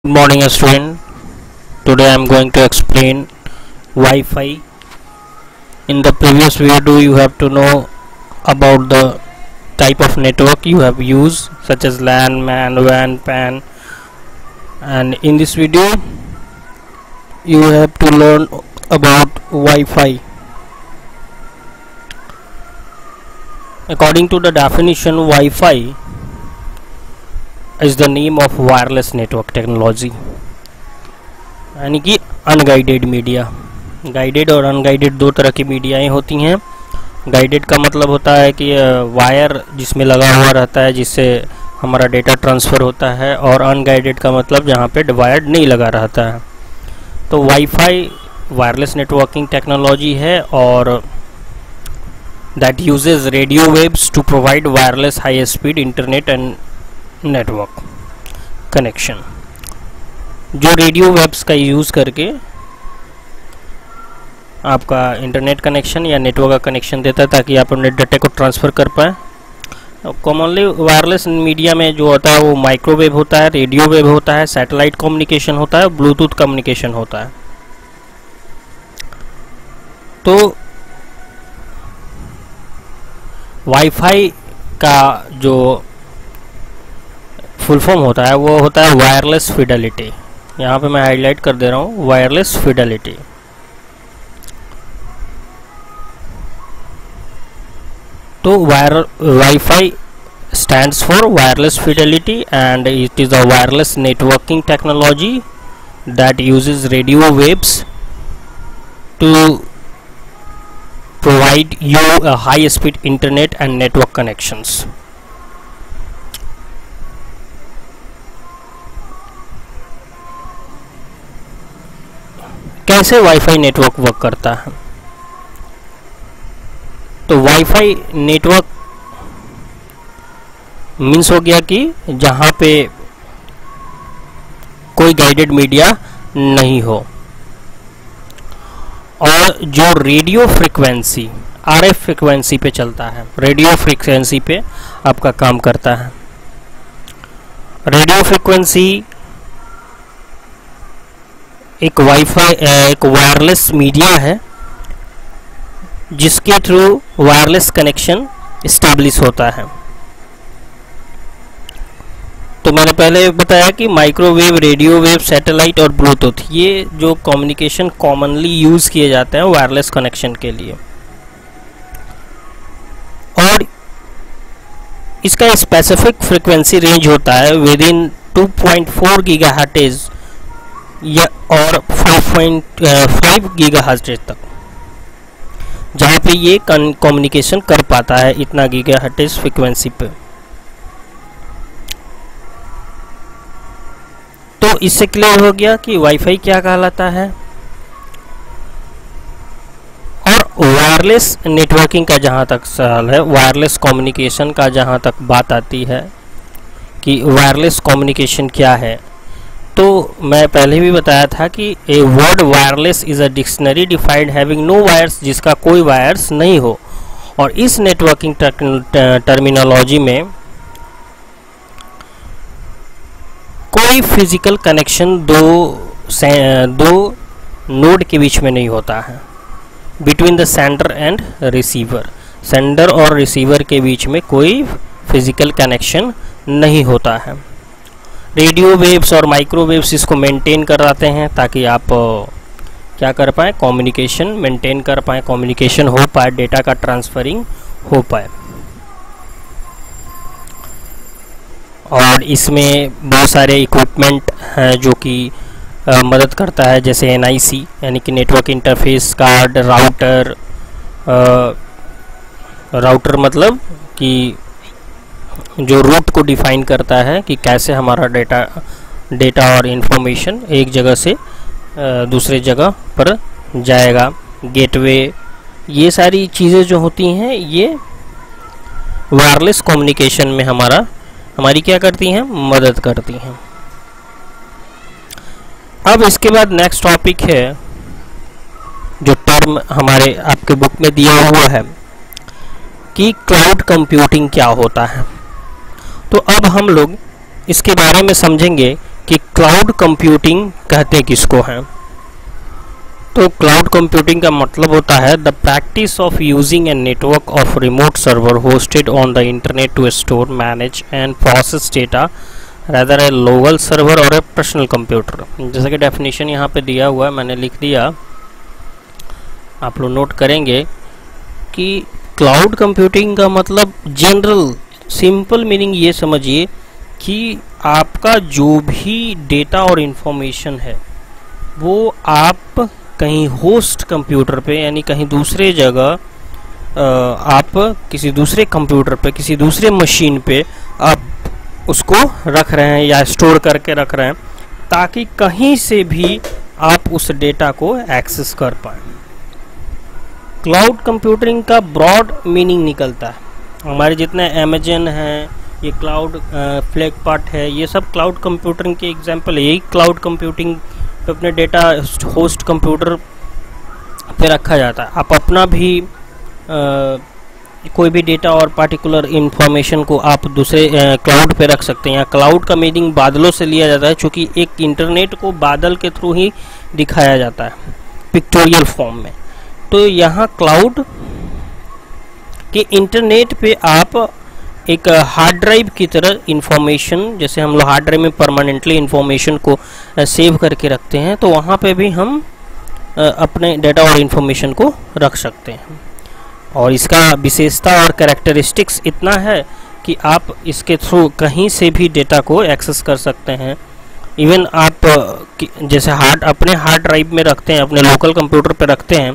Good morning, student. Today I am going to explain Wi-Fi. In the previous video, you have to know about the type of network you have used, such as LAN, MAN, WAN, PAN, and in this video, you have to learn about Wi-Fi. According to the definition, Wi-Fi is the name of wireless network technology, यानी कि unguided media. Guided और unguided दो तरह की मीडियाएं होती हैं। Guided का मतलब होता है कि वायर जिसमें लगा हुआ रहता है जिससे हमारा डेटा ट्रांसफ़र होता है, और अनगाइडेड का मतलब जहाँ पे वायर नहीं लगा रहता है। तो वाईफाई वायरलेस नेटवर्किंग टेक्नोलॉजी है और that uses radio waves to provide wireless high speed internet and network connection. जो रेडियो वेव्स का यूज़ करके आपका इंटरनेट कनेक्शन या नेटवर्क का कनेक्शन देता है ताकि आप अपने डाटा को ट्रांसफ़र कर पाएँ। कॉमनली वायरलेस मीडिया में जो होता है वो माइक्रोवेव होता है, रेडियो वेव होता है, सैटेलाइट कम्युनिकेशन होता है, ब्लूटूथ कम्युनिकेशन होता है। तो वाईफाई का जो फुल फॉर्म होता है वो होता है वायरलेस फिडेलिटी। यहाँ पे मैं हाईलाइट कर दे रहा हूँ वायरलेस फिडेलिटी। तो wifi stands for wireless fidelity and it is a wireless networking technology that uses radio waves to provide you a high speed internet and network connections. कैसे wifi network work करता है? तो wifi network means हो गया कि जहाँ पे कोई गाइडेड मीडिया नहीं हो और जो रेडियो फ्रिक्वेंसी आरएफ फ्रिक्वेंसी पे चलता है, रेडियो फ्रिक्वेंसी पे आपका काम करता है। रेडियो फ्रिक्वेंसी एक वायरलेस मीडिया है जिसके थ्रू वायरलेस कनेक्शन इस्टेब्लिश होता है। तो मैंने पहले बताया कि माइक्रोवेव, रेडियो वेव, सैटेलाइट और ब्लूटूथ ये जो कम्युनिकेशन कॉमनली यूज़ किए जाते हैं वायरलेस कनेक्शन के लिए, और इसका स्पेसिफिक फ्रिक्वेंसी रेंज होता है विद इन 2.4 गीगाहर्ट्ज़ या और 5.5 गीगाहर्ट्ज़ तक, जहाँ पे ये कम्युनिकेशन कर पाता है इतना गीगाहर्ट्ज़ फ्रिक्वेंसी पे। तो इससे क्लियर हो गया कि वाईफाई क्या कहलाता है। और वायरलेस नेटवर्किंग का जहाँ तक सवाल है, वायरलेस कम्युनिकेशन का जहाँ तक बात आती है कि वायरलेस कम्युनिकेशन क्या है, तो मैं पहले भी बताया था कि a word wireless is a dictionary defined having no wires, जिसका कोई वायर्स नहीं हो। और इस नेटवर्किंग टर्मिनोलॉजी में कोई फिजिकल कनेक्शन दो नोड के बीच में नहीं होता है, between the sender and receiver. Sender और रिसीवर के बीच में कोई फिजिकल कनेक्शन नहीं होता है। रेडियो वेव्स और माइक्रोवेव्स इसको मेंटेन कराते हैं ताकि आप क्या कर पाएँ, कम्युनिकेशन मेंटेन कर पाएँ, कम्युनिकेशन हो पाए, डेटा का ट्रांसफरिंग हो पाए। और इसमें बहुत सारे इक्विपमेंट हैं जो कि मदद करता है, जैसे NIC यानी कि नेटवर्क इंटरफेस कार्ड, राउटर मतलब कि जो रूट को डिफाइन करता है कि कैसे हमारा डेटा और इन्फॉर्मेशन एक जगह से दूसरे जगह पर जाएगा। गेटवे, ये सारी चीज़ें जो होती हैं ये वायरलेस कम्युनिकेशन में हमारी क्या करती हैं, मदद करती हैं। अब इसके बाद नेक्स्ट टॉपिक है जो टर्म हमारे आपके बुक में दिया हुआ है कि क्लाउड कंप्यूटिंग क्या होता है। तो अब हम लोग इसके बारे में समझेंगे कि क्लाउड कंप्यूटिंग कहते किसको हैं। तो क्लाउड कंप्यूटिंग का मतलब होता है the practice of using a network of remote server hosted on the internet to store, manage and process data rather a local server और ए पर्सनल कंप्यूटर। जैसे कि डेफिनेशन यहाँ पे दिया हुआ है, मैंने लिख दिया, आप लोग नोट करेंगे कि क्लाउड कंप्यूटिंग का मतलब जनरल सिंपल मीनिंग ये समझिए कि आपका जो भी डेटा और इन्फॉर्मेशन है वो आप कहीं होस्ट कंप्यूटर पे यानी कहीं दूसरे जगह आप किसी दूसरे कंप्यूटर पे किसी दूसरे मशीन पे आप उसको रख रहे हैं या स्टोर करके रख रहे हैं ताकि कहीं से भी आप उस डेटा को एक्सेस कर पाएँ। क्लाउड कंप्यूटिंग का ब्रॉड मीनिंग निकलता है। हमारे जितने अमेजन हैं, ये क्लाउड फ्लिपकार्ट है, ये सब क्लाउड कंप्यूटिंग के एग्जांपल है। यही क्लाउड कंप्यूटिंग पे अपने डेटा होस्ट कंप्यूटर पे रखा जाता है। आप अपना भी कोई भी डेटा और पार्टिकुलर इंफॉर्मेशन को आप दूसरे क्लाउड पे रख सकते हैं। या क्लाउड का मीनिंग बादलों से लिया जाता है, क्योंकि एक इंटरनेट को बादल के थ्रू ही दिखाया जाता है पिक्टोरियल फॉर्म में। तो यहाँ क्लाउड के इंटरनेट पे आप एक हार्ड ड्राइव की तरह इंफॉर्मेशन, जैसे हम लोग हार्ड ड्राइव में परमानेंटली इंफॉर्मेशन को सेव करके रखते हैं, तो वहाँ पे भी हम अपने डेटा और इंफॉर्मेशन को रख सकते हैं। और इसका विशेषता और कैरेक्टरिस्टिक्स इतना है कि आप इसके थ्रू कहीं से भी डेटा को एक्सेस कर सकते हैं। इवन आप जैसे अपने हार्ड ड्राइव में रखते हैं, अपने लोकल कंप्यूटर पे रखते हैं,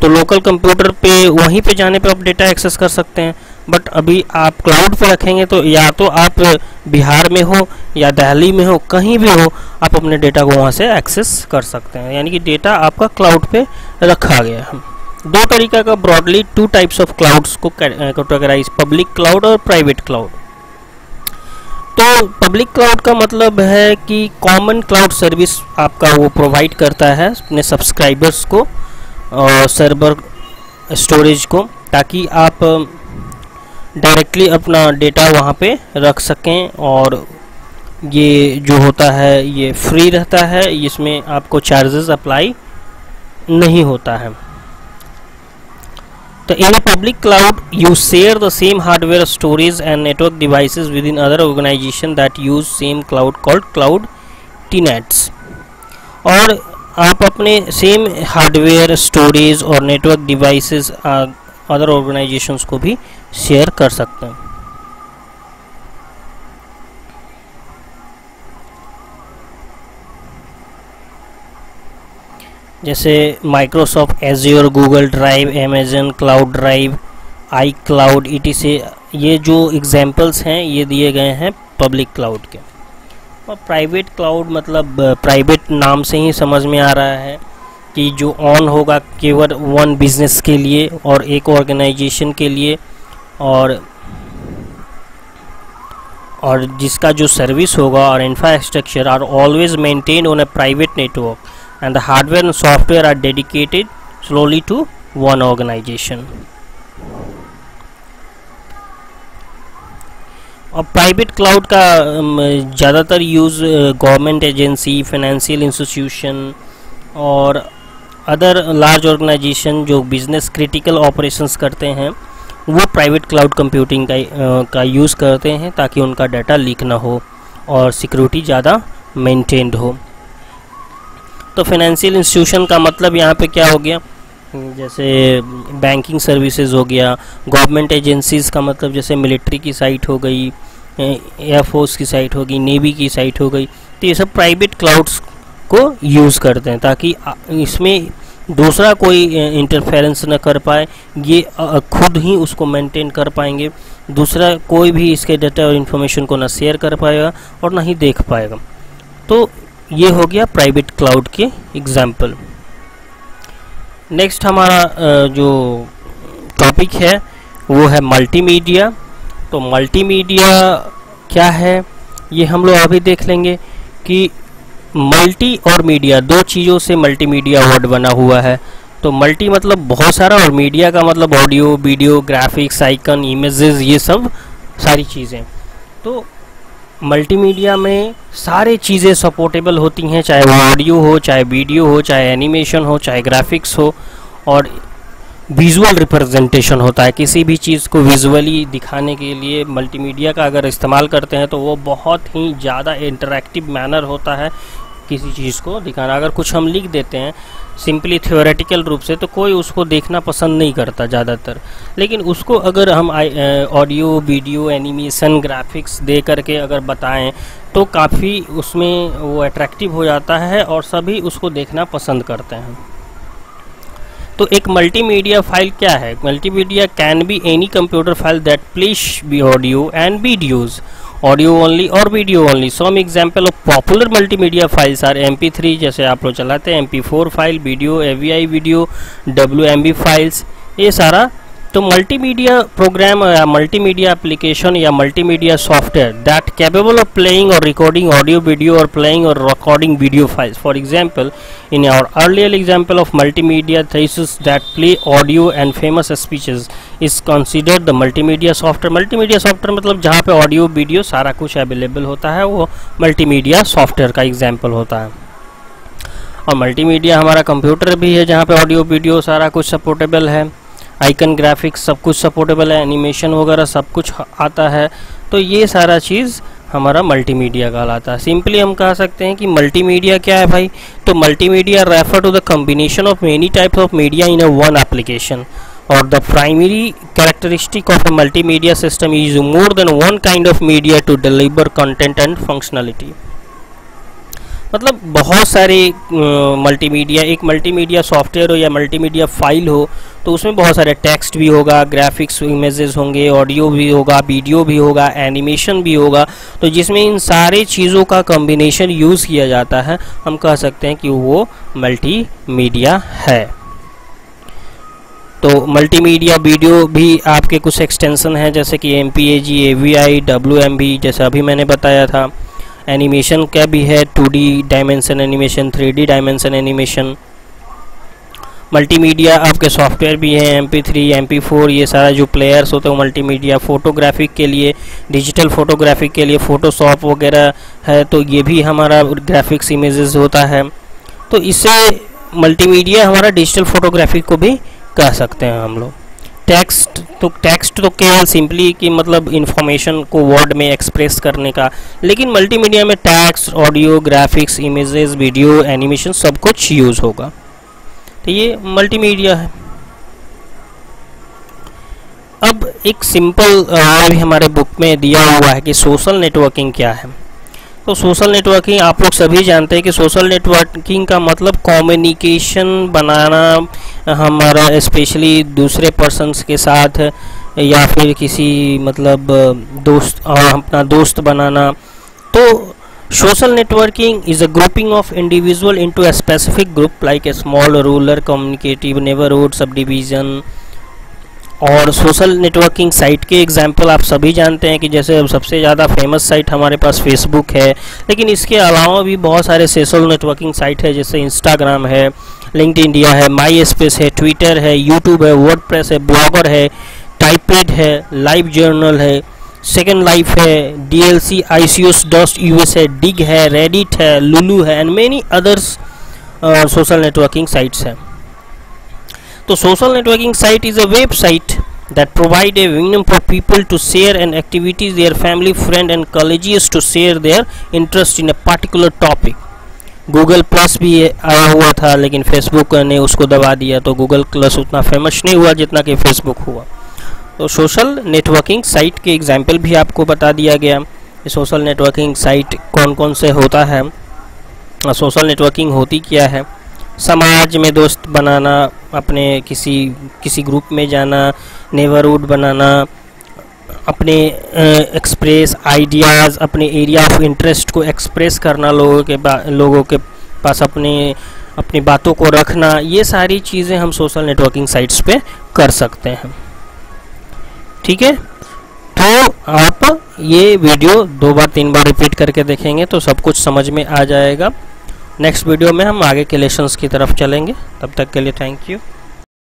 तो लोकल कंप्यूटर पे वहीं पे जाने पे आप डेटा एक्सेस कर सकते हैं। बट अभी आप क्लाउड पे रखेंगे तो या तो आप बिहार में हो या दिल्ली में हो, कहीं भी हो, आप अपने डेटा को वहाँ से एक्सेस कर सकते हैं। यानी कि डेटा आपका क्लाउड पे रखा गया है। दो तरीका का ब्रॉडली 2 टाइप्स ऑफ क्लाउड्स को कैटेगराइज, पब्लिक क्लाउड और प्राइवेट क्लाउड। तो पब्लिक क्लाउड का मतलब है कि कॉमन क्लाउड सर्विस आपका वो प्रोवाइड करता है अपने सब्सक्राइबर्स को और सर्वर स्टोरेज को, ताकि आप डायरेक्टली अपना डेटा वहाँ पे रख सकें। और ये जो होता है ये फ्री रहता है, इसमें आपको चार्जेस अप्लाई नहीं होता है। तो इन a public cloud you share the same hardware, storage and network devices within other organization that use same cloud called cloud tenants। और आप अपने सेम हार्डवेयर, स्टोरेज और नेटवर्क डिवाइसेस अदर ऑर्गेनाइजेशंस को भी शेयर कर सकते हैं। जैसे Microsoft Azure, Google Drive, Amazon Cloud Drive, iCloud etc। ये जो एग्जांपल्स हैं ये दिए गए हैं पब्लिक क्लाउड के। और प्राइवेट क्लाउड मतलब प्राइवेट नाम से ही समझ में आ रहा है कि जो ऑन होगा केवल वन बिजनेस के लिए और एक ऑर्गेनाइजेशन के लिए, और जिसका जो सर्विस होगा और infrastructure are always maintained on a private network and the hardware and software are dedicated solely to one organization। और प्राइवेट क्लाउड का ज़्यादातर use government agency, financial institution और अदर लार्ज ऑर्गेनाइजेशन जो बिजनेस क्रिटिकल ऑपरेशंस करते हैं वो private cloud computing का use करते हैं, ताकि उनका डाटा लीक ना हो और सिक्योरिटी ज़्यादा मेंटेन्ड हो। तो फाइनेंशियल इंस्टीट्यूशन का मतलब यहाँ पे क्या हो गया, जैसे बैंकिंग सर्विसेज हो गया। गवर्नमेंट एजेंसीज़ का मतलब जैसे मिलिट्री की साइट हो गई, एयरफोर्स की साइट हो गई, नेवी की साइट हो गई। तो ये सब प्राइवेट क्लाउड्स को यूज़ करते हैं ताकि इसमें दूसरा कोई इंटरफेरेंस न कर पाए, ये खुद ही उसको मेंटेन कर पाएंगे। दूसरा कोई भी इसके डाटा और इन्फॉर्मेशन को ना शेयर कर पाएगा और ना ही देख पाएगा। तो ये हो गया प्राइवेट क्लाउड के एग्जाम्पल। नेक्स्ट हमारा जो टॉपिक है वो है मल्टीमीडिया। तो मल्टीमीडिया क्या है ये हम लोग अभी देख लेंगे कि मल्टी और मीडिया दो चीज़ों से मल्टीमीडिया वर्ड बना हुआ है। तो मल्टी मतलब बहुत सारा और मीडिया का मतलब audio, video, graphics, icon, images, ये सब सारी चीज़ें। तो मल्टीमीडिया में सारे चीज़ें सपोर्टेबल होती हैं, चाहे वो ऑडियो हो, चाहे वीडियो हो, चाहे एनिमेशन हो, चाहे ग्राफिक्स हो, और विजुअल रिप्रेजेंटेशन होता है। किसी भी चीज़ को विजुअली दिखाने के लिए मल्टीमीडिया का अगर इस्तेमाल करते हैं तो वो बहुत ही ज़्यादा इंटरैक्टिव मैनर होता है किसी चीज़ को दिखाना। अगर कुछ हम लिख देते हैं सिंपली थ्योरेटिकल रूप से तो कोई उसको देखना पसंद नहीं करता ज़्यादातर, लेकिन उसको अगर हम ऑडियो, वीडियो, एनिमेशन, ग्राफिक्स दे करके अगर बताएं तो काफ़ी उसमें वो अट्रैक्टिव हो जाता है और सभी उसको देखना पसंद करते हैं। तो एक मल्टीमीडिया फाइल क्या है? Multimedia can be any computer file that place be audio and videos, audio only और video only. Some example of popular multimedia files are MP3, जैसे आप लोग चलाते हैं, MP4 file, video, AVI video, WMV files, ये सारा। तो multimedia program या मल्टीमीडिया एप्लीकेशन या multimedia software that capable of playing और रिकॉर्डिंग ऑडियो वीडियो और प्लेइंग और recording video files. For example, in our earlier example of multimedia thesis that play audio and famous speeches is considered the multimedia software। multimedia software मतलब जहाँ पे audio video सारा कुछ available होता है वो मल्टीमीडिया सॉफ्टवेयर का एग्जाम्पल होता है। और मल्टीमीडिया हमारा कंप्यूटर भी है जहाँ पे ऑडियो वीडियो सारा कुछ सपोर्टेबल है, आइकन, ग्राफिक्स सब कुछ सपोर्टेबल है, एनिमेशन वगैरह सब कुछ आता है। तो ये सारा चीज़ हमारा मल्टीमीडिया कहलाता है। सिंपली हम कह सकते हैं कि मल्टीमीडिया क्या है भाई? तो multimedia refer to the combination of many types of media in a one application, और the primary characteristic of a multimedia system is more than one kind of media to deliver content and functionality. मतलब बहुत सारे multimedia, एक multimedia software हो या multimedia file हो तो उसमें बहुत सारे टेक्स्ट भी होगा, ग्राफिक्स, इमेजेस होंगे, ऑडियो भी होगा, वीडियो भी होगा, एनिमेशन भी होगा। तो जिसमें इन सारे चीज़ों का कॉम्बिनेशन यूज़ किया जाता है, हम कह सकते हैं कि वो मल्टीमीडिया है। तो मल्टीमीडिया वीडियो भी आपके कुछ एक्सटेंशन हैं जैसे कि MPEG, AVI, WMV, जैसा अभी मैंने बताया था। एनिमेशन क्या भी है? 2D dimension animation, 3D dimension animation. Multimedia आपके सॉफ्टवेयर भी हैं, MP3, MP4, ये सारा जो प्लेयर्स होते हैं वो मल्टीमीडिया। फोटोग्राफिक के लिए, डिजिटल फोटोग्राफिक के लिए फोटोशॉप वगैरह है, तो ये भी हमारा ग्राफिक्स इमेजेस होता है। तो इससे मल्टीमीडिया हमारा डिजिटल फोटोग्राफिक को भी कह सकते हैं हम लोग। टेक्स्ट तो केवल सिंपली कि मतलब इंफॉर्मेशन को वर्ड में एक्सप्रेस करने का, लेकिन मल्टीमीडिया में text, audio, graphics, images, video, animation सब कुछ यूज़ होगा। तो ये मल्टीमीडिया है। अब एक सिंपल भी हमारे बुक में दिया हुआ है कि सोशल नेटवर्किंग क्या है। तो सोशल नेटवर्किंग आप लोग सभी जानते हैं कि सोशल नेटवर्किंग का मतलब कम्युनिकेशन बनाना हमारा, स्पेशली दूसरे पर्सन्स के साथ या फिर किसी मतलब अपना दोस्त बनाना। तो social networking is a grouping of individual into a specific group like a small rural communicative neighbourhood sub division. और सोशल नेटवर्किंग साइट के एग्जाम्पल आप सभी जानते हैं कि जैसे सबसे ज़्यादा फेमस साइट हमारे पास फेसबुक है, लेकिन इसके अलावा भी बहुत सारे सोशल नेटवर्किंग साइट है जैसे इंस्टाग्राम है, लिंक्डइन इंडिया है, माई स्पेस है, ट्विटर है, यूट्यूब है, वर्डप्रेस है, ब्लॉगर है, टाइपेड है, लाइव जर्नल है, सेकेंड लाइफ है, DLC ICOs.us है, डिग है, रेडिट है, लुलू है and many others social networking sites हैं। तो social networking site is a website that provide a medium for people to share and activities their family, friend and colleagues to share their interest in a particular topic। Google plus भी आया हुआ था लेकिन Facebook ने उसको दबा दिया, तो गूगल प्लस उतना फेमस नहीं हुआ जितना कि फेसबुक हुआ। तो सोशल नेटवर्किंग साइट के एग्जाम्पल भी आपको बता दिया गया। सोशल नेटवर्किंग साइट कौन कौन से होता है, सोशल नेटवर्किंग होती क्या है। समाज में दोस्त बनाना, अपने किसी ग्रुप में जाना, नेबरहुड बनाना, अपने एक्सप्रेस आइडियाज़, अपने एरिया ऑफ इंटरेस्ट को एक्सप्रेस करना, लोगों के पास अपनी बातों को रखना, ये सारी चीज़ें हम सोशल नेटवर्किंग साइट्स पे कर सकते हैं। ठीक है, तो आप ये वीडियो 2 बार 3 बार रिपीट करके देखेंगे तो सब कुछ समझ में आ जाएगा। नेक्स्ट वीडियो में हम आगे के लेसन्स की तरफ चलेंगे। तब तक के लिए थैंक यू।